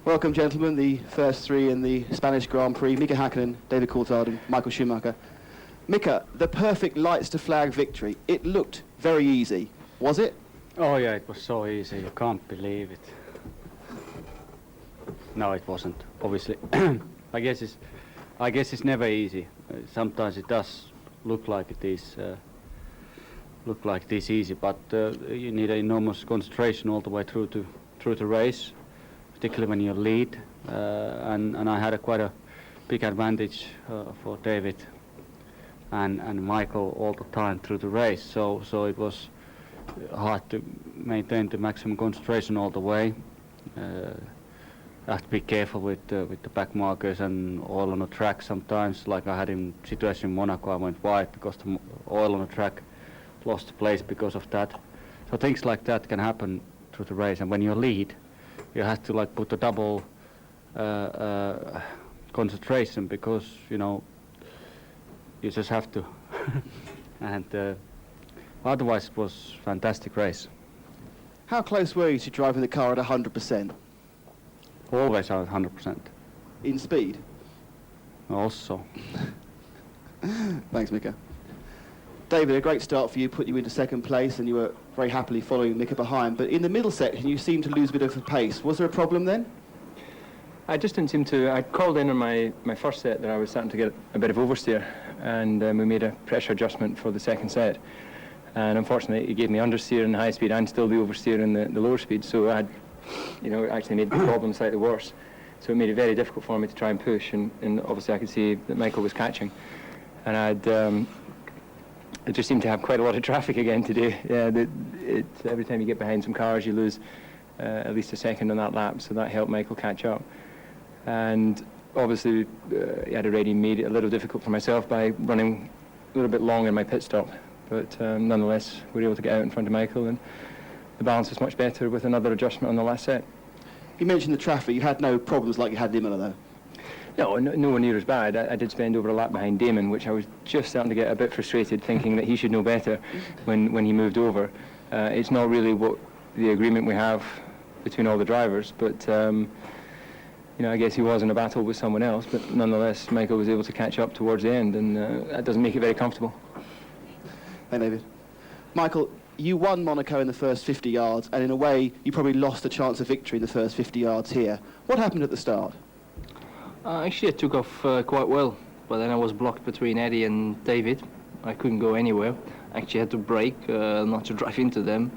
Welcome, gentlemen, the first three in the Spanish Grand Prix. Mika Häkkinen, David Coulthard and Michael Schumacher. Mika, the perfect lights to flag victory. It looked very easy. Was it? Oh yeah, it was so easy. You can't believe it. No, it wasn't. Obviously, I guess it's never easy. Sometimes it does look like it is. Easy, but you need an enormous concentration all the way through the race, particularly when you lead. And I had quite a big advantage for David and Michael all the time through the race. So it was hard to maintain the maximum concentration all the way. I have to be careful with the back markers and oil on the track sometimes. Like I had in situation in Monaco, I went wide because the oil on the track lost place because of that. So things like that can happen through the race, and when you lead, you have to like put a double concentration, because you just have to. And otherwise, it was a fantastic race. How close were you to driving the car at 100%? Always at 100%. In speed? Also. Thanks, Mika. David, a great start for you, put you into second place, and you were very happily following Mika behind. But in the middle section, you seemed to lose a bit of the pace. Was there a problem then? I just didn't seem to. I called in on my first set that I was starting to get a bit of oversteer, and we made a pressure adjustment for the second set. And unfortunately, it gave me understeer in the high speed and still the oversteer in the lower speed. So I had, actually made the problem slightly worse. So it made it very difficult for me to try and push. And obviously, I could see that Michael was catching, and it just seemed to have quite a lot of traffic again today. Yeah, every time you get behind some cars, you lose at least a second on that lap, so that helped Michael catch up. And obviously, it had already made it a little difficult for myself by running a little bit long in my pit stop. But nonetheless, we were able to get out in front of Michael, and the balance was much better with another adjustment on the last set. You mentioned the traffic. You had no problems like you had in Imola, though? No, nowhere near as bad. I did spend over a lap behind Damon, which I was just starting to get a bit frustrated, thinking that he should know better when he moved over. It's not really what the agreement we have between all the drivers, but I guess he was in a battle with someone else. But nonetheless, Michael was able to catch up towards the end, and that doesn't make it very comfortable. Hey, David. Michael, you won Monaco in the first 50 yards, and in a way, you probably lost a chance of victory in the first 50 yards here. What happened at the start? Actually, I took off quite well, but then I was blocked between Eddie and David. I couldn't go anywhere. I actually had to brake, not to drive into them.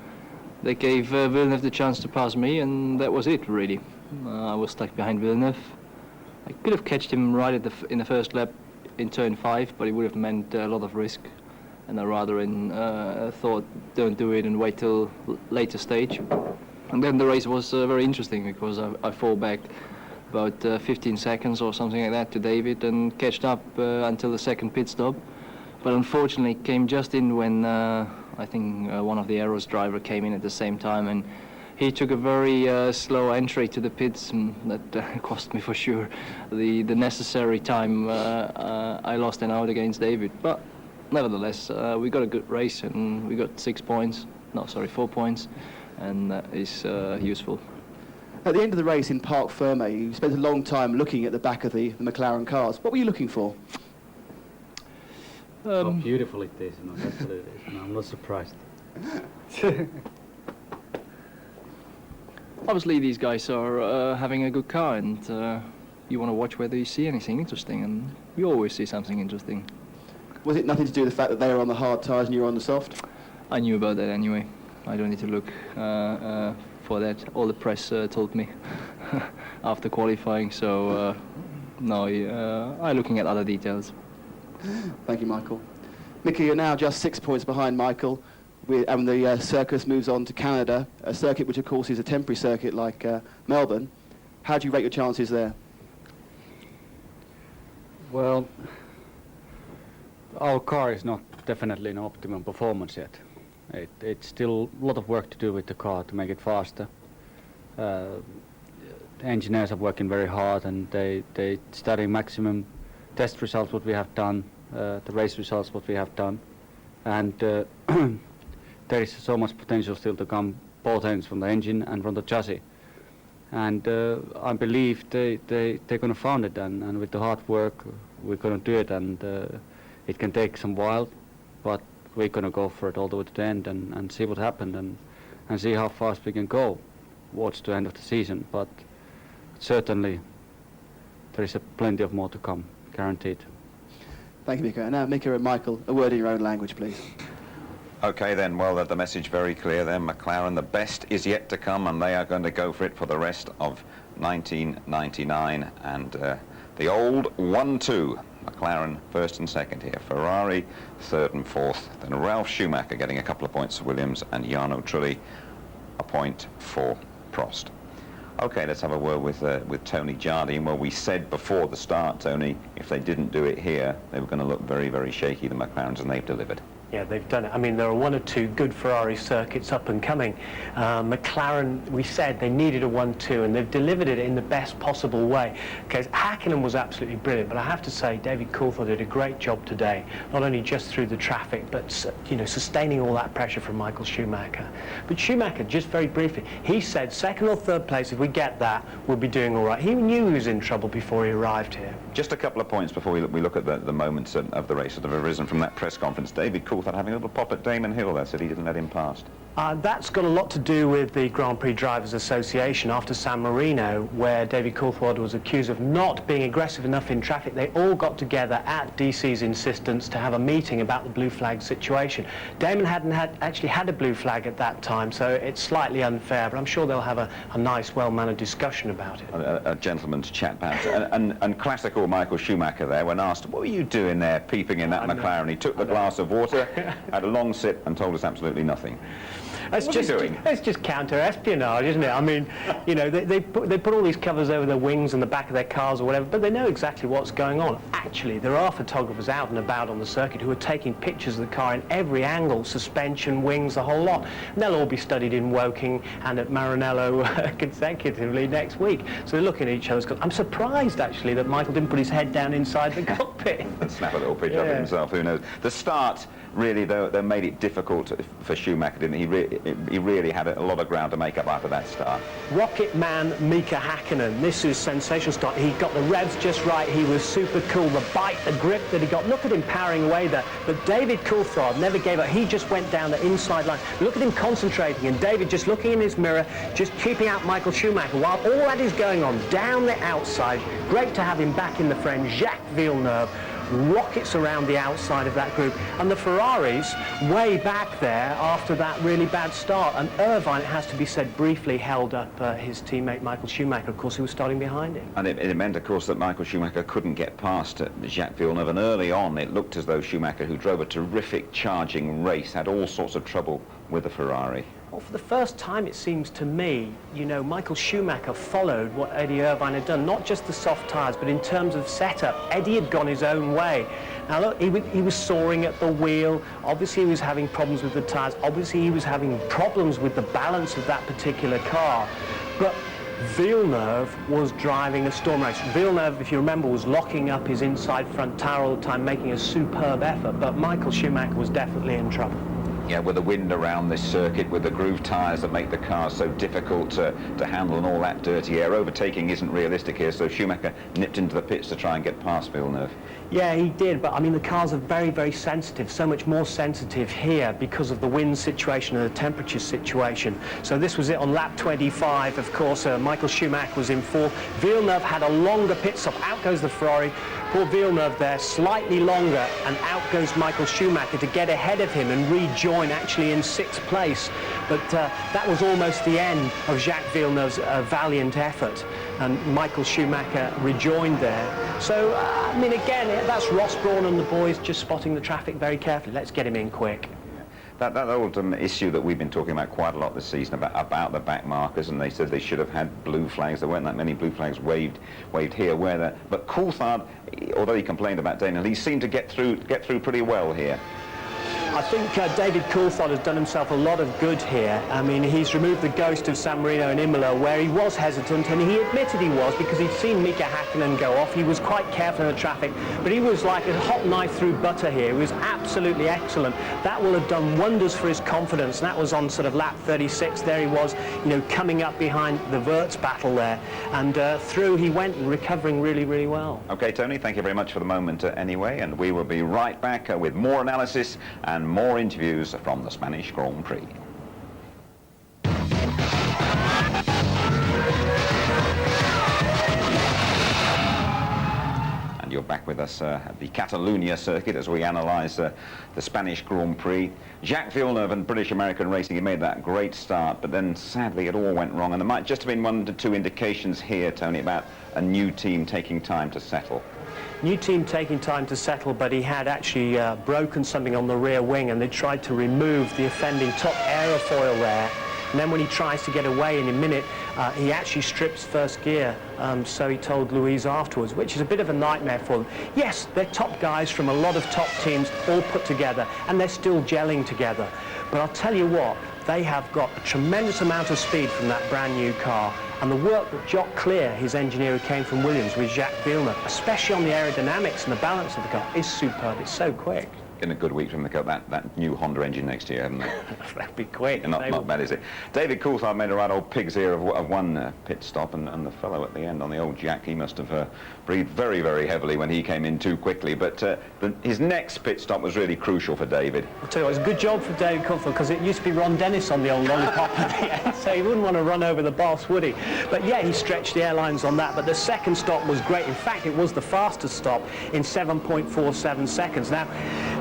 They gave Villeneuve the chance to pass me, and that was it, really. I was stuck behind Villeneuve. I could have catched him right in the first lap in turn 5, but it would have meant a lot of risk. And I rather thought, don't do it and wait till later stage. And then the race was very interesting, because I fall back about 15 seconds or something like that to David and catched up until the second pit stop. But unfortunately it came just in when I think one of the Aeros driver came in at the same time, and he took a very slow entry to the pits, and that cost me for sure the necessary time I lost an out against David. But nevertheless, we got a good race, and we got 4 points, and that is useful. At the end of the race in Parc Ferme, you spent a long time looking at the back of the McLaren cars. What were you looking for? How beautiful it is, that's what it is. I'm not surprised. Obviously, these guys are having a good car, and you want to watch whether you see anything interesting, and you always see something interesting. Was it nothing to do with the fact that they were on the hard tyres and you were on the soft? I knew about that anyway. I don't need to look for that. All the press told me after qualifying, so no, I'm looking at other details. Thank you, Michael. Mika, you're now just 6 points behind Michael, and the circus moves on to Canada, a circuit which of course is a temporary circuit like Melbourne. How do you rate your chances there? Well, our car is not definitely in optimum performance yet. It's still a lot of work to do with the car to make it faster. The engineers are working very hard, and they study maximum test results what we have done, the race results what we have done, and there is so much potential still to come, both ends, from the engine and from the chassis. And I believe they're going to find it, and with the hard work, we're going to do it, and it can take some while, but we're going to go for it all the way to the end and see what happened and see how fast we can go towards the end of the season. But certainly there is plenty of more to come, guaranteed. Thank you, Mika. And now, Mika and Michael, a word in your own language, please. Okay then, well, the message very clear then. McLaren, the best is yet to come, and they are going to go for it for the rest of 1999. And the old 1-2, McLaren first and second here, Ferrari third and fourth, then Ralf Schumacher getting a couple of points for Williams, and Jarno Trulli a point for Prost. Okay, let's have a word with Tony Jardine. Well, we said before the start, Tony, if they didn't do it here, they were going to look very, very shaky, the McLarens, and they've delivered. Yeah, they've done it. I mean, there are one or two good Ferrari circuits up and coming. McLaren, we said they needed a 1-2, and they've delivered it in the best possible way. Okay, Hakkinen was absolutely brilliant, but I have to say, David Coulthard did a great job today, not only just through the traffic, but you know, sustaining all that pressure from Michael Schumacher. But Schumacher, just very briefly, he said second or third place, if we get that, we'll be doing all right. He knew he was in trouble before he arrived here. Just a couple of points before we look at the moments of the race that have arisen from that press conference. David Coulthard having a little pop at Damon Hill there, said he didn't let him past. That's got a lot to do with the Grand Prix Drivers Association after San Marino, where David Coulthard was accused of not being aggressive enough in traffic. They all got together at DC's insistence to have a meeting about the blue flag situation. Damon hadn't actually had a blue flag at that time, so it's slightly unfair, but I'm sure they'll have a nice, well-mannered discussion about it. A gentleman's chat, perhaps. and classical Michael Schumacher there, when asked, what were you doing there, peeping in that McLaren? He took the glass of water, had a long sip, and told us absolutely nothing. It's just counter-espionage, isn't it? I mean, you know, they put all these covers over their wings and the back of their cars or whatever, but they know exactly what's going on. Actually, there are photographers out and about on the circuit who are taking pictures of the car in every angle, suspension, wings, the whole lot. And they'll all be studied in Woking and at Maranello consecutively next week. So they're looking at each other's cars. I'm surprised, actually, that Michael didn't put his head down inside the cockpit. And snap a little picture of it himself, who knows. The start, really, though, they made it difficult for Schumacher, didn't he? He really had a lot of ground to make up after that start. Rocket man Mika Hakkinen, this is sensational start. He got the revs just right, he was super cool, the bite, the grip that he got, look at him powering away there. But David Coulthard never gave up, he just went down the inside line. Look at him concentrating, and David just looking in his mirror, just keeping out Michael Schumacher while all that is going on down the outside. Great to have him back in the frame. Jacques Villeneuve rockets around the outside of that group, and the Ferraris way back there after that really bad start. And Irvine, it has to be said, briefly held up his teammate Michael Schumacher, of course, who was starting behind him. And it meant, of course, that Michael Schumacher couldn't get past Jacques Villeneuve, and early on it looked as though Schumacher, who drove a terrific charging race, had all sorts of trouble with the Ferrari. Well, for the first time, it seems to me, you know, Michael Schumacher followed what Eddie Irvine had done, not just the soft tyres, but in terms of setup. Eddie had gone his own way. Now, look, he was soaring at the wheel. Obviously, he was having problems with the tyres. Obviously, he was having problems with the balance of that particular car. But Villeneuve was driving a storm race. Villeneuve, if you remember, was locking up his inside front tyre all the time, making a superb effort. But Michael Schumacher was definitely in trouble. Yeah, with the wind around this circuit, with the groove tyres that make the car so difficult to handle and all that dirty air, overtaking isn't realistic here, so Schumacher nipped into the pits to try and get past Villeneuve. Yeah, he did, but I mean the cars are very, very sensitive, so much more sensitive here because of the wind situation and the temperature situation. So this was it on lap 25, of course. Michael Schumacher was in fourth. Villeneuve had a longer pit stop. Out goes the Ferrari. Poor Villeneuve there, slightly longer, and out goes Michael Schumacher to get ahead of him and rejoin actually in sixth place. But that was almost the end of Jacques Villeneuve's valiant effort, and Michael Schumacher rejoined there. So, I mean, again, that's Ross Brawn and the boys just spotting the traffic very carefully. Let's get him in quick. That old issue that we've been talking about quite a lot this season about the back markers, and they said they should have had blue flags. There weren't that many blue flags waved here, but Coulthard, although he complained about Daniel, he seemed to get through pretty well here. I think David Coulthard has done himself a lot of good here. I mean, he's removed the ghost of San Marino and Imola, where he was hesitant, and he admitted he was because he'd seen Mika Hakkinen go off. He was quite careful in the traffic, but he was like a hot knife through butter here. He was absolutely excellent. That will have done wonders for his confidence, and that was on sort of lap 36. There he was, you know, coming up behind the Wirtz battle there, and through he went, recovering really, really well. Okay, Tony, thank you very much for the moment anyway, and we will be right back with more analysis and more interviews from the Spanish Grand Prix. And you're back with us at the Catalunya circuit as we analyse the Spanish Grand Prix. Jacques Villeneuve and British-American Racing, he made that great start, but then sadly it all went wrong, and there might just have been 1 to 2 indications here, Tony, about a new team taking time to settle. New team taking time to settle, but he had actually broken something on the rear wing, and they tried to remove the offending top aerofoil there. And then when he tries to get away in a minute, he actually strips first gear. So he told Louise afterwards, which is a bit of a nightmare for them. Yes, they're top guys from a lot of top teams all put together, and they're still gelling together. But I'll tell you what, they have got a tremendous amount of speed from that brand new car. And the work that Jock Clear, his engineer who came from Williams, with Jacques Villeneuve, especially on the aerodynamics and the balance of the car, is superb. It's so quick. In a good week from that new Honda engine next year, haven't they? That'd be quick. Not bad, is it? David Coulthard made a right old pig's ear of one pit stop, and the fellow at the end on the old Jack, he must have breathed very, very heavily when he came in too quickly. But his next pit stop was really crucial for David. I'll tell you what, it's a good job for David Coulthard, because it used to be Ron Dennis on the old lollipop at the end, so he wouldn't want to run over the boss, would he? But yeah, he stretched the airlines on that. But the second stop was great. In fact, it was the fastest stop in 7.47 seconds. Now,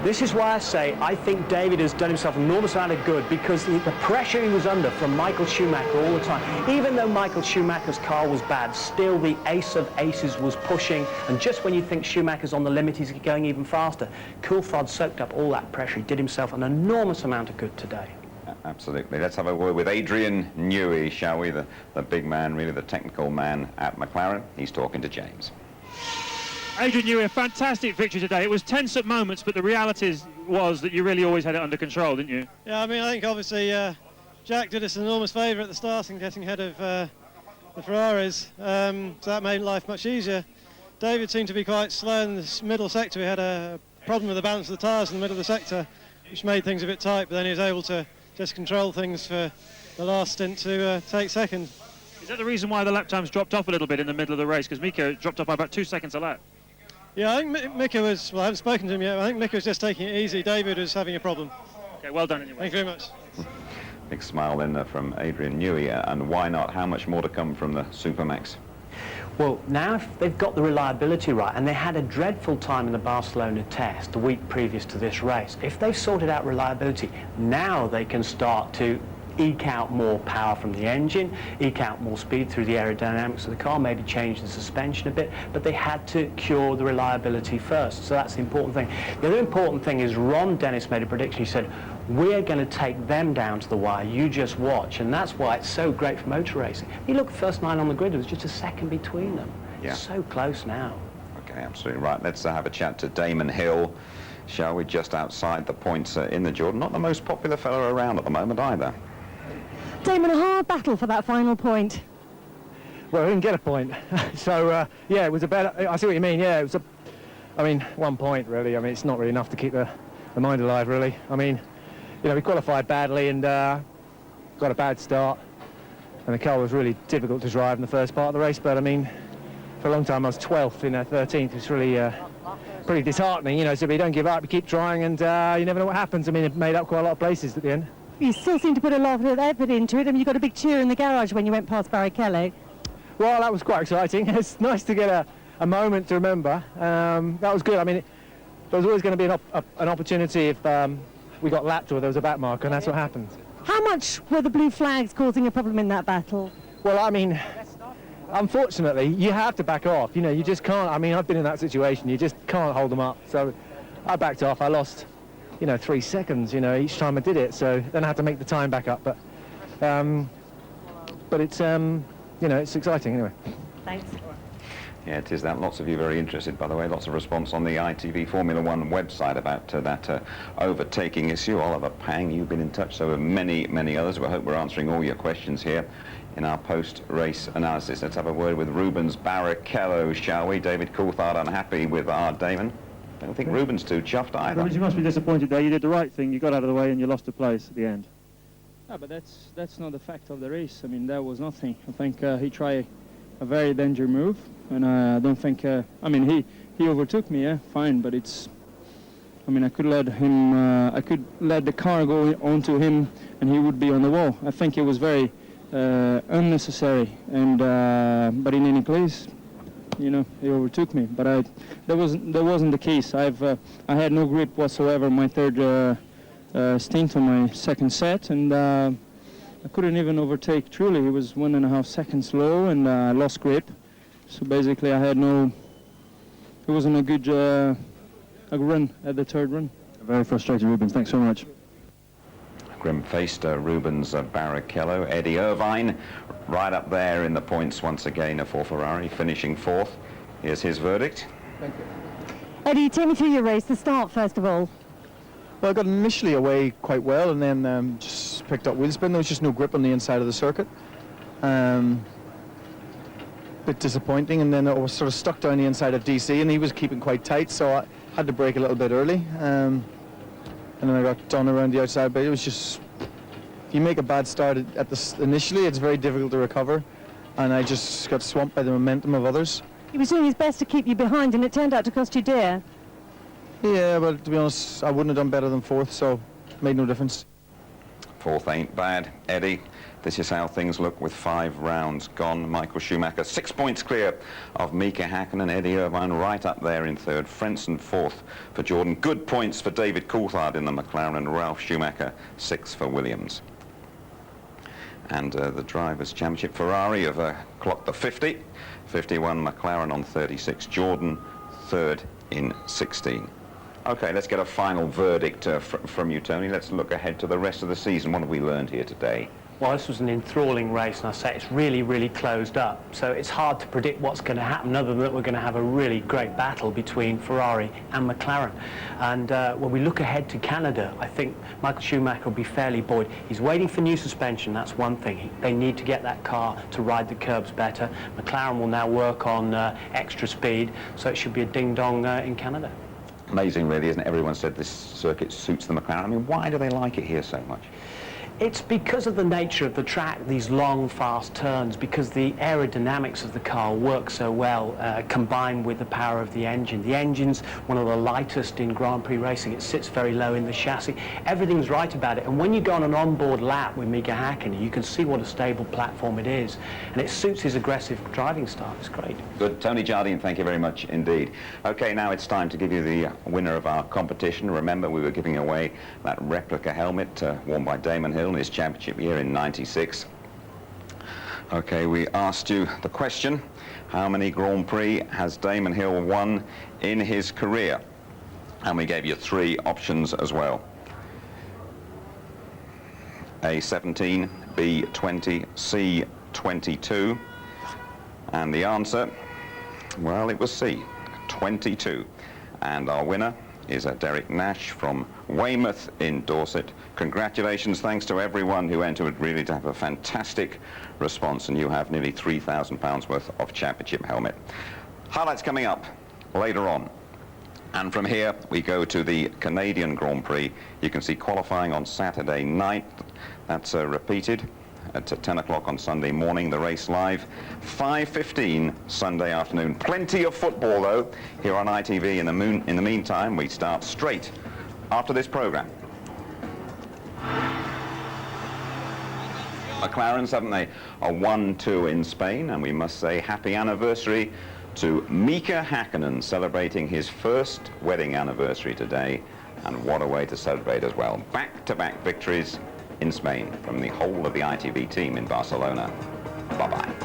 this is why I say I think David has done himself an enormous amount of good, because the pressure he was under from Michael Schumacher all the time, even though Michael Schumacher's car was bad, still the ace of aces was pushing, and just when you think Schumacher's on the limit, he's going even faster. Coulthard soaked up all that pressure. He did himself an enormous amount of good today. Absolutely. Let's have a word with Adrian Newey, shall we? The big man, really the technical man at McLaren. He's talking to James. Adrian Newey, a fantastic victory today. It was tense at moments, but the reality was that you really always had it under control, didn't you? Yeah, I mean, I think obviously Jack did us an enormous favour at the start in getting ahead of the Ferraris, so that made life much easier. David seemed to be quite slow in the middle sector. We had a problem with the balance of the tyres in the middle of the sector, which made things a bit tight, but then he was able to just control things for the last stint to take second. Is that the reason why the lap times dropped off a little bit in the middle of the race? Because Mika dropped off by about 2 seconds a lap. Yeah, I think Mika was, well, I haven't spoken to him yet, but I think Mika was just taking it easy. David was having a problem. Okay, well done anyway. Thank you very much. Big smile in there from Adrian Newey, and why not? How much more to come from the Supermax? Well, now if they've got the reliability right, and they had a dreadful time in the Barcelona test the week previous to this race, if they've sorted out reliability, now they can start to eke out more power from the engine, eke out more speed through the aerodynamics of the car, maybe change the suspension a bit, but they had to cure the reliability first, so that's the important thing. The other important thing is Ron Dennis made a prediction. He said, we're going to take them down to the wire, you just watch, and that's why it's so great for motor racing. You look, first 9 on the grid, there was just a second between them. Yeah. It's so close now. Okay, absolutely right. Let's have a chat to Damon Hill, shall we, just outside the points in the Jordan. Not the most popular fellow around at the moment either. Damon, a hard battle for that final point. Well, we didn't get a point. So, yeah, it was a better... I see what you mean, yeah. It was I mean, 1 point, really. I mean, it's not really enough to keep the mind alive, really. I mean, you know, we qualified badly and got a bad start. And the car was really difficult to drive in the first part of the race. But, I mean, for a long time I was 12th, 13th. It's really pretty disheartening, you know. So if you don't give up, you keep trying, and you never know what happens. I mean, it made up quite a lot of places at the end. You still seem to put a lot of effort into it. I mean, you got a big cheer in the garage when you went past Barrichello. Well, that was quite exciting. It's nice to get a moment to remember. That was good. I mean, there was always going to be an opportunity if we got lapped or there was a back marker, and that's what happened. How much were the blue flags causing a problem in that battle? Well, I mean, unfortunately, you have to back off. You know, you just can't. I mean, I've been in that situation. You just can't hold them up. So I backed off. I lost, you know, 3 seconds, you know, each time I did it. So then I had to make the time back up. But it's, you know, it's exciting anyway. Thanks. Yeah, it is that. Lots of you very interested, by the way. Lots of response on the ITV Formula One website about that overtaking issue. Oliver Pang, you've been in touch, so have many, many others. We hope we're answering all your questions here in our post-race analysis. Let's have a word with Rubens Barrichello, shall we? David Coulthard unhappy with our Damon. I don't think Rubens too chuffed either. Rubens, you must be disappointed there. You did the right thing. You got out of the way and you lost a place at the end. Yeah, but that's not the fact of the race. I mean, that was nothing. I think he tried a very dangerous move, and I don't think. I mean, he overtook me. Yeah, fine, but it's. I mean, I could let him. I could let the car go onto him, and he would be on the wall. I think it was very unnecessary. And but in any case, you know, he overtook me. But that wasn't the case. I had no grip whatsoever my third stint on my second set, and I couldn't even overtake truly. He was 1.5 seconds low, and I lost grip. So basically, I had no. It wasn't a good run at the third run. Very frustrated, Rubens. Thanks so much. Grim-faced Rubens Barrichello. Eddie Irvine right up there in the points once again for Ferrari, finishing fourth. Here's his verdict. Thank you. Eddie, take me through your race, the start first of all. Well, I got initially away quite well, and then just picked up wheel spin. There was just no grip on the inside of the circuit. Bit disappointing, and then I was sort of stuck down the inside of DC, and he was keeping quite tight, so I had to brake a little bit early. And then I got done around the outside, but it was just, if you make a bad start initially, it's very difficult to recover, and I just got swamped by the momentum of others. He was doing his best to keep you behind, and it turned out to cost you dear. Yeah, but to be honest, I wouldn't have done better than fourth, so it made no difference. Fourth ain't bad. Eddie, this is how things look with 5 rounds gone. Michael Schumacher 6 points clear of Mika Hakkinen. Eddie Irvine right up there in third. Frentzen fourth for Jordan. Good points for David Coulthard in the McLaren, and Ralf Schumacher 6 for Williams. And the Drivers' Championship, Ferrari have clocked the 50. 51 McLaren on 36. Jordan third in 16. Okay, let's get a final verdict from you, Tony. Let's look ahead to the rest of the season. What have we learned here today? Well, this was an enthralling race, and I say it's really, really closed up. So it's hard to predict what's going to happen, other than that we're going to have a really great battle between Ferrari and McLaren. And when we look ahead to Canada, I think Michael Schumacher will be fairly buoyed. He's waiting for new suspension, that's one thing. They need to get that car to ride the curbs better. McLaren will now work on extra speed, so it should be a ding-dong in Canada. Amazing, really, isn't it? Everyone said this circuit suits the McLaren. I mean, why do they like it here so much? It's because of the nature of the track, these long, fast turns, because the aerodynamics of the car work so well, combined with the power of the engine. The engine's one of the lightest in Grand Prix racing. It sits very low in the chassis. Everything's right about it. And when you go on an onboard lap with Mika Hakkinen, you can see what a stable platform it is. And it suits his aggressive driving style. It's great. Good. Tony Jardine, thank you very much indeed. Okay, now it's time to give you the winner of our competition. Remember, we were giving away that replica helmet worn by Damon Hill in his championship year in '96. Okay, we asked you the question, how many Grand Prix has Damon Hill won in his career? And we gave you 3 options as well. A 17, B 20, C 22. And the answer, well, it was C, 22. And our winner is Derek Nash from Weymouth in Dorset. Congratulations, thanks to everyone who entered, really to have a fantastic response, and you have nearly £3,000 worth of championship helmet. Highlights coming up later on. And from here, we go to the Canadian Grand Prix. You can see qualifying on Saturday night. That's repeated at 10 o'clock on Sunday morning, the race live. 5:15 Sunday afternoon. Plenty of football, though, here on ITV. In the meantime, we start straight after this program. McLaren's, haven't they? A 1-2 in Spain, and we must say happy anniversary to Mika Hakkinen, celebrating his first wedding anniversary today, and what a way to celebrate as well. Back-to-back victories in Spain from the whole of the ITV team in Barcelona. Bye-bye.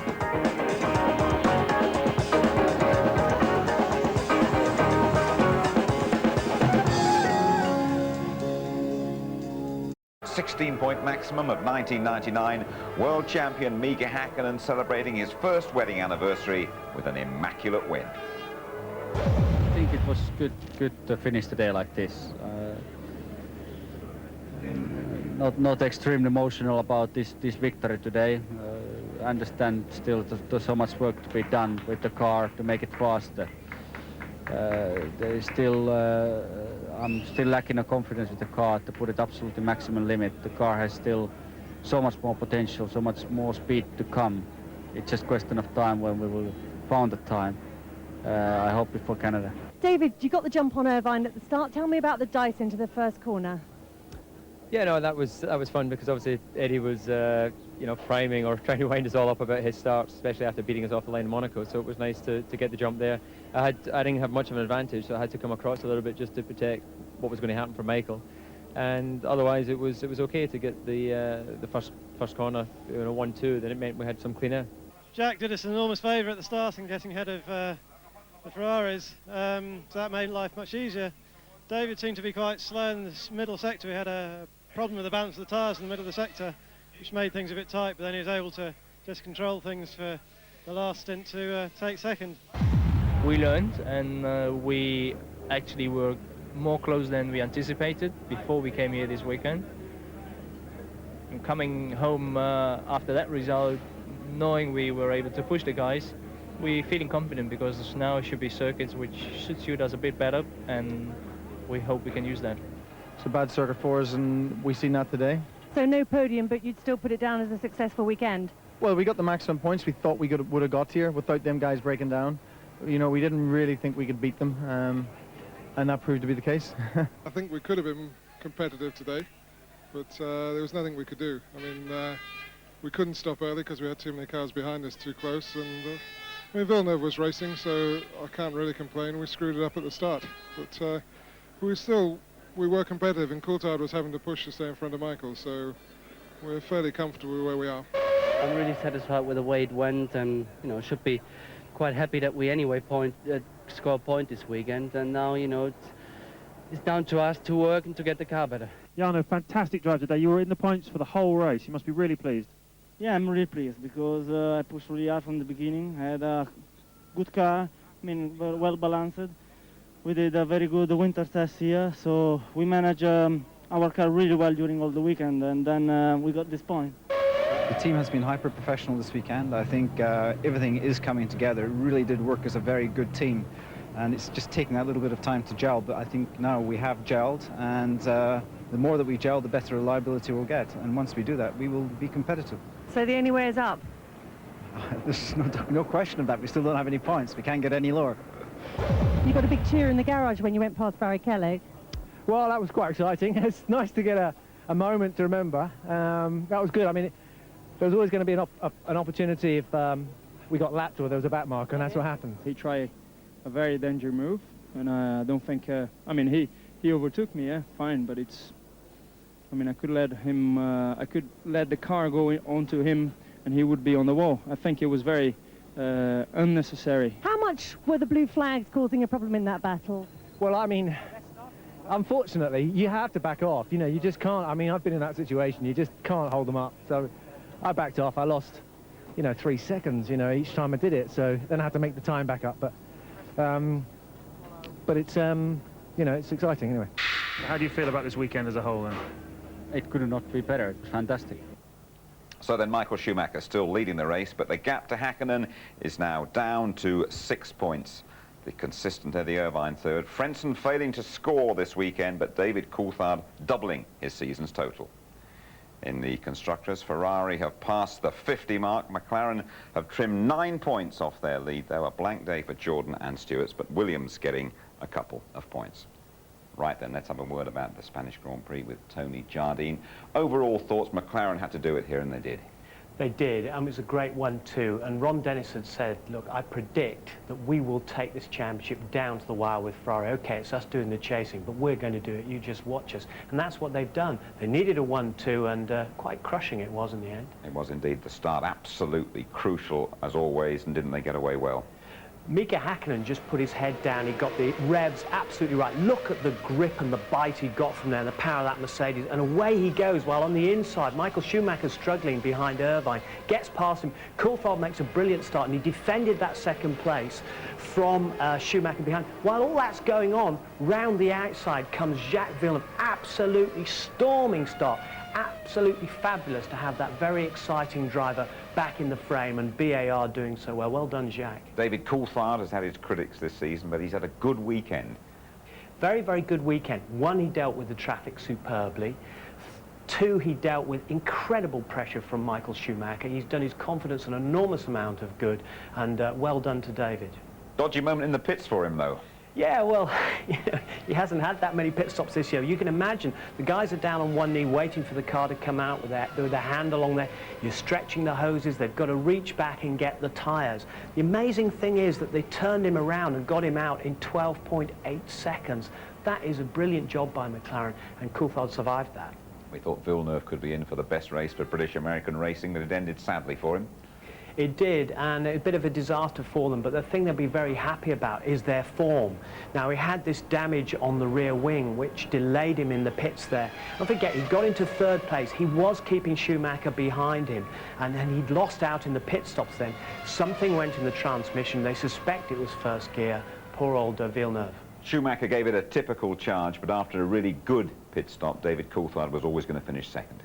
16-point maximum of 1999 World champion Mika Häkkinen celebrating his first wedding anniversary with an immaculate win. I think it was good to finish the day like this. Not extremely emotional about this victory today. I understand still there's so much work to be done with the car to make it faster. There is still, I'm still lacking a confidence with the car to put it absolutely maximum limit. The car has still so much more potential, so much more speed to come. It's just a question of time when we will find the time. I hope before Canada. David, you got the jump on Irvine at the start. Tell me about the dice into the first corner. Yeah, no, that was fun because obviously Eddie was, you know, priming or trying to wind us all up about his starts, especially after beating us off the line in Monaco. So it was nice to get the jump there. I didn't have much of an advantage, so I had to come across a little bit just to protect what was going to happen for Michael. And otherwise, it was okay to get the first corner, you know, 1-2. Then it meant we had some clean air. Jack did us an enormous favour at the start in getting ahead of the Ferraris, so that made life much easier. David seemed to be quite slow in this middle sector. We had a problem with the balance of the tyres in the middle of the sector, which made things a bit tight, but then he was able to just control things for the last stint to take second. We learned, and we actually were more close than we anticipated before we came here this weekend. And coming home after that result, knowing we were able to push the guys, we're feeling confident because now it should be circuits which should suit us a bit better, and we hope we can use that. It's a bad circuit for us, and we've seen that today. So no podium, but you'd still put it down as a successful weekend? Well, we got the maximum points we thought we would have got here without them guys breaking down. You know, we didn't really think we could beat them, and that proved to be the case. I think we could have been competitive today, but there was nothing we could do. I mean, we couldn't stop early because we had too many cars behind us too close, and I mean, Villeneuve was racing, so I can't really complain. We screwed it up at the start, but we were competitive, and Coulthard was having to push to stay in front of Michael, so we're fairly comfortable where we are. I'm really satisfied with the way it went, and you know, should be quite happy that we anyway score a point this weekend, and now, you know, it's down to us to work and to get the car better. Jarno, fantastic drive today. You were in the points for the whole race. You must be really pleased. Yeah, I'm really pleased because I pushed really hard from the beginning. I had a good car, I mean, well balanced. We did a very good winter test here, so we managed our car really well during all the weekend, and then we got this point. The team has been hyper-professional this weekend. I think everything is coming together. It really did work as a very good team, and it's just taking a little bit of time to gel, but I think now we have gelled, and the more that we gel, the better reliability we'll get, and once we do that, we will be competitive. So the only way is up? There's no question of that. We still don't have any points. We can't get any lower. You got a big cheer in the garage when you went past Barrichello. Well, that was quite exciting. It's nice to get a moment to remember. That was good. I mean, there was always going to be an opportunity if we got lapped or there was a back marker, and that's what happened. He tried a very dangerous move, and I don't think, I mean, he overtook me, yeah, fine, but it's, I mean, I could let him, I could let the car go onto him and he would be on the wall. I think it was very unnecessary. How much were the blue flags causing a problem in that battle? Well, I mean, unfortunately, you have to back off. You know, you just can't. I mean, I've been in that situation. You just can't hold them up. So I backed off. I lost, 3 seconds, each time I did it. So then I had to make the time back up. But it's, it's exciting anyway. How do you feel about this weekend as a whole then? It could not be better. It was fantastic. So then Michael Schumacher still leading the race, but the gap to Häkkinen is now down to 6 points. The consistent Eddie Irvine third. Frentzen failing to score this weekend, but David Coulthard doubling his season's total. In the constructors, Ferrari have passed the 50 mark. McLaren have trimmed 9 points off their lead, though. A blank day for Jordan and Stewart's, but Williams getting a couple of points. Right then, let's have a word about the Spanish Grand Prix with Tony Jardine. Overall thoughts, McLaren had to do it here, and they did. They did. It was a great 1-2, and Ron Dennis had said, look, I predict that we will take this championship down to the wire with Ferrari. Okay, it's us doing the chasing, but we're going to do it. You just watch us. And that's what they've done. They needed a 1-2, and quite crushing it was in the end. It was indeed. The start absolutely crucial, as always, and didn't they get away well? Mika Häkkinen just put his head down. He got the revs absolutely right. Look at the grip and the bite he got from there, the power of that Mercedes, and away he goes. While on the inside, Michael Schumacher's struggling behind Irvine, gets past him. Coulthard makes a brilliant start, and he defended that second place from Schumacher behind. While all that's going on, round the outside comes Jacques Villeneuve, absolutely storming start. Absolutely fabulous to have that very exciting driver back in the frame, and BAR doing so well. Well done, Jacques. David Coulthard has had his critics this season, but he's had a good weekend. Very, very good weekend. One, he dealt with the traffic superbly. Two, he dealt with incredible pressure from Michael Schumacher. He's done his confidence an enormous amount of good, and well done to David. Dodgy moment in the pits for him, though. Yeah, well, you know, he hasn't had that many pit stops this year. You can imagine the guys are down on one knee waiting for the car to come out with their hand along there. You're stretching the hoses. They've got to reach back and get the tyres. The amazing thing is that they turned him around and got him out in 12.8 seconds. That is a brilliant job by McLaren, and Coulthard survived that. We thought Villeneuve could be in for the best race for British-American racing, but it ended sadly for him. It did, and a bit of a disaster for them, but the thing they'll be very happy about is their form. Now, he had this damage on the rear wing, which delayed him in the pits there. Don't forget, he got into third place. He was keeping Schumacher behind him, and then he'd lost out in the pit stops then. Something went in the transmission. They suspect it was first gear. Poor old Villeneuve. Schumacher gave it a typical charge, but after a really good pit stop, David Coulthard was always going to finish second.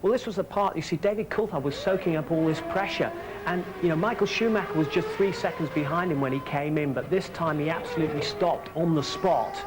Well, this was the part, you see, David Coulthard was soaking up all this pressure. And, you know, Michael Schumacher was just 3 seconds behind him when he came in, but this time he absolutely stopped on the spot.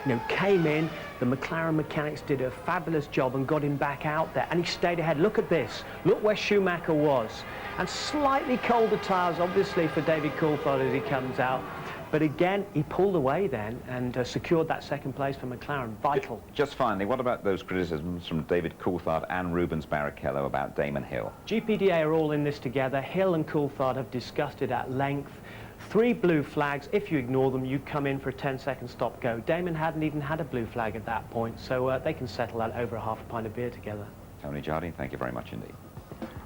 You know, came in, the McLaren mechanics did a fabulous job and got him back out there, and he stayed ahead. Look at this. Look where Schumacher was. And slightly colder tyres, obviously, for David Coulthard as he comes out. But again, he pulled away then and secured that second place for McLaren. Vital. Just finally, what about those criticisms from David Coulthard and Rubens Barrichello about Damon Hill? GPDA are all in this together. Hill and Coulthard have discussed it at length. 3 blue flags. If you ignore them, you come in for a 10-second stop-go. Damon hadn't even had a blue flag at that point, so they can settle that over a half a pint of beer together. Tony Jardine, thank you very much indeed.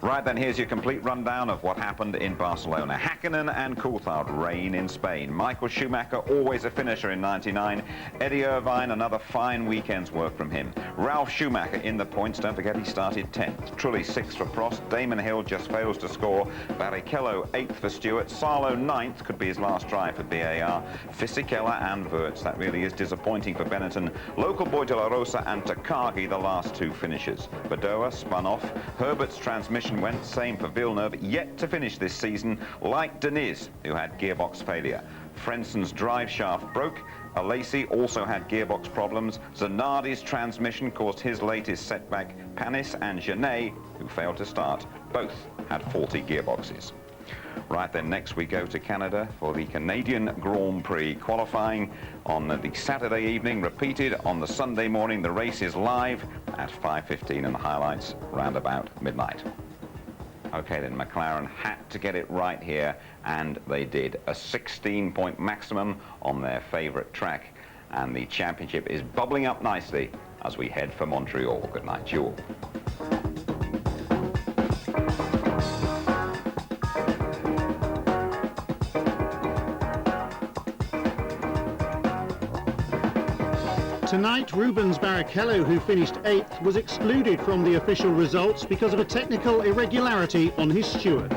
Right then, here's your complete rundown of what happened in Barcelona. Häkkinen and Coulthard reign in Spain. Michael Schumacher, always a finisher in '99. Eddie Irvine, another fine weekend's work from him. Ralf Schumacher in the points. Don't forget he started 10th. Trulli 6th for Prost. Damon Hill just fails to score. Barrichello 8th for Stewart. Sarlo 9th, could be his last drive for BAR. Fisichella and Wurz. That really is disappointing for Benetton. Local boy De La Rosa and Takagi, the last 2 finishers. Badoa spun off. Herbert's transmission went, same for Villeneuve, yet to finish this season, like Deniz, who had gearbox failure. Frenson's drive shaft broke. Alesi also had gearbox problems. Zanardi's transmission caused his latest setback. Panis and Genet, who failed to start, both had faulty gearboxes. Right then, next we go to Canada for the Canadian Grand Prix qualifying on the Saturday evening, repeated on the Sunday morning. The race is live at 5:15 and the highlights round about midnight. Okay then, McLaren had to get it right here, and they did. A 16-point maximum on their favourite track, and the championship is bubbling up nicely as we head for Montreal. Good night to you all. Tonight, Rubens Barrichello, who finished 8th, was excluded from the official results because of a technical irregularity on his steward.